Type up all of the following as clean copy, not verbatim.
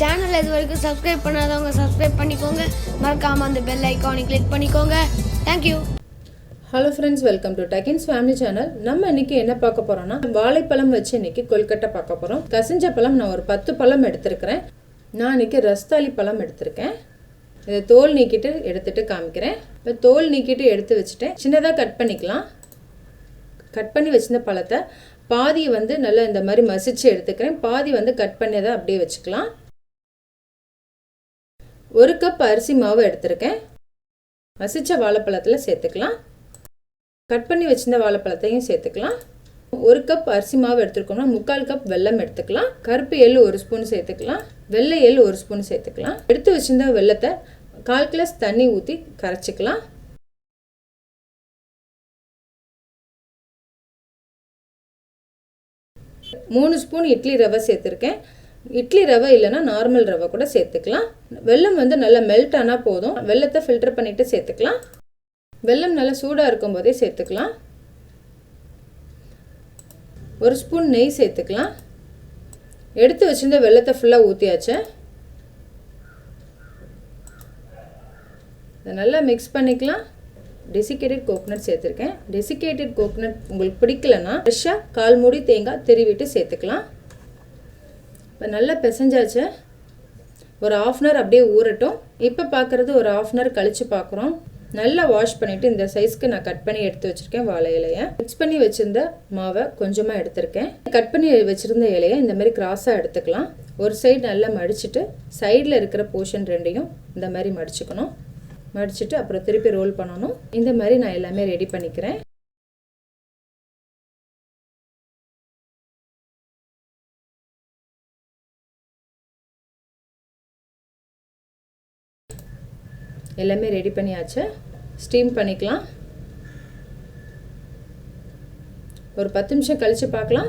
சேனலை இது வரைக்கும் சப்ஸ்கிரைப் பண்ணாதவங்க சப்ஸ்கிரைப் பண்ணிக்கோங்க. மறக்காமல் அந்த பெல் ஐக்கானை கிளிக் பண்ணிக்கோங்க. Thank you. Hello friends, welcome to டக்கின்ஸ் ஃபேமிலி சேனல். நம்ம இன்னைக்கு என்ன பார்க்க போகிறோம்னா, வாழைப்பழம் வச்சு இன்னைக்கு கொல்கட்டை பார்க்க போகிறோம். கசிஞ்ச பழம் நான் ஒரு 10 பழம் எடுத்துருக்கிறேன். நான் இன்னைக்கு ரஸ்தாளி பழம் எடுத்திருக்கேன். இதை தோல் நீக்கிட்டு எடுத்துகிட்டு காமிக்கிறேன். இப்போ தோல் நீக்கிட்டு எடுத்து வச்சுட்டேன். சின்னதாக கட் பண்ணிக்கலாம். கட் பண்ணி வச்சிருந்த பழத்தை பாதியை நல்லா இந்த மாதிரி மசிச்சு எடுத்துக்கிறேன். பாதி கட் பண்ணியதை அப்படியே வச்சுக்கலாம். 1 கப் அரிசி மாவு எடுத்திருக்கேன். மசிச்ச வாழைப்பழத்தில் சேர்த்துக்கலாம். கட் பண்ணி வச்சிருந்த வாழைப்பழத்தையும் சேர்த்துக்கலாம். 1 கப் அரிசி மாவு எடுத்துருக்கோம்னா 3/4 கப் வெல்லம் எடுத்துக்கலாம். கருப்பு எள்ளு 1 ஸ்பூன் சேர்த்துக்கலாம். வெள்ளை எள்ளு 1 ஸ்பூன் சேர்த்துக்கலாம். எடுத்து வச்சிருந்த வெல்லத்தை 1/4 கிளாஸ் தண்ணி ஊற்றி கரைச்சிக்கலாம். மூணு ஸ்பூன் இட்லி ரவை சேர்த்துருக்கேன். இட்லி ரவை இல்லைன்னா நார்மல் ரவை கூட சேர்த்துக்கலாம். வெல்லம் நல்லா மெல்ட் ஆனால் போதும். வெல்லத்தை ஃபில்டர் பண்ணிவிட்டு சேர்த்துக்கலாம். வெல்லம் நல்லா சூடாக இருக்கும் போதே சேர்த்துக்கலாம். 1 ஸ்பூன் நெய் சேர்த்துக்கலாம். எடுத்து வச்சிருந்த வெல்லத்தை ஃபுல்லாக ஊற்றியாச்சு. இதை நல்லா மிக்ஸ் பண்ணிக்கலாம். டெசிகேட்டட் கோகோனட் சேர்த்துருக்கேன். டெசிகேட்டட் கோகோனட் உங்களுக்கு பிடிக்கலன்னா ஃப்ரெஷ்ஷாக 1/4 மூடி தேங்காய் திருவிட்டு சேர்த்துக்கலாம். இப்போ நல்லா பிசைஞ்சாச்சு. ஒரு 1/2 hour அப்படியே ஊறட்டும். இப்போ பார்க்குறது ஒரு 1/2 hour கழித்து பார்க்குறோம். நல்லா வாஷ் பண்ணிவிட்டு இந்த சைஸ்க்கு நான் கட் பண்ணி எடுத்து வச்சுருக்கேன். வாழை இலையை மிக்ஸ் பண்ணி வச்சுருந்த மாவை கொஞ்சமாக எடுத்திருக்கேன். கட் பண்ணி வச்சுருந்த இலையை இந்த மாதிரி கிராஸாக எடுத்துக்கலாம். ஒரு சைடு நல்லா மடிச்சுட்டு சைடில் இருக்கிற போர்ஷன் ரெண்டையும் இந்த மாதிரி மடிச்சுக்கணும். மடிச்சுட்டு அப்புறம் திருப்பி ரோல் பண்ணணும். இந்த மாதிரி நான் எல்லாமே ரெடி பண்ணிக்கிறேன். எல்லாமே ரெடி பண்ணியாச்சு. ஸ்டீம் பண்ணிக்கலாம். ஒரு 10 நிமிஷம் கழித்து பார்க்கலாம்.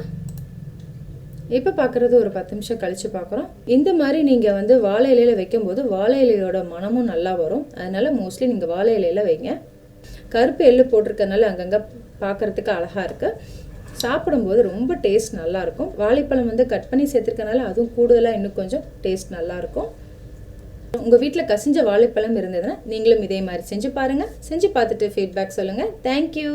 இப்போ பார்க்குறது ஒரு 10 நிமிஷம் கழித்து பார்க்குறோம். இந்த மாதிரி நீங்கள் வாழை இலையில் வைக்கும்போது வாழை இலையோட மனமும் நல்லா வரும். அதனால் மோஸ்ட்லி நீங்கள் வாழை இலையில் வைங்க. கருப்பு எள்ளு போட்டிருக்கனால அங்கங்கே பார்க்குறதுக்கு அழகாக இருக்குது. சாப்பிடும்போது ரொம்ப டேஸ்ட் நல்லாயிருக்கும். வாழைப்பழம் கட் பண்ணி சேர்த்துருக்கனால அதுவும் கூடுதலாக இன்னும் கொஞ்சம் டேஸ்ட் நல்லாயிருக்கும். உங்கள் வீட்டில் கசிஞ்ச வாழைப்பழம் இருந்ததுன்னா நீங்களும் இதே மாதிரி செஞ்சு பாருங்கள். செஞ்சு பார்த்துட்டு ஃபீட்பேக் சொல்லுங்கள். தேங்க்யூ.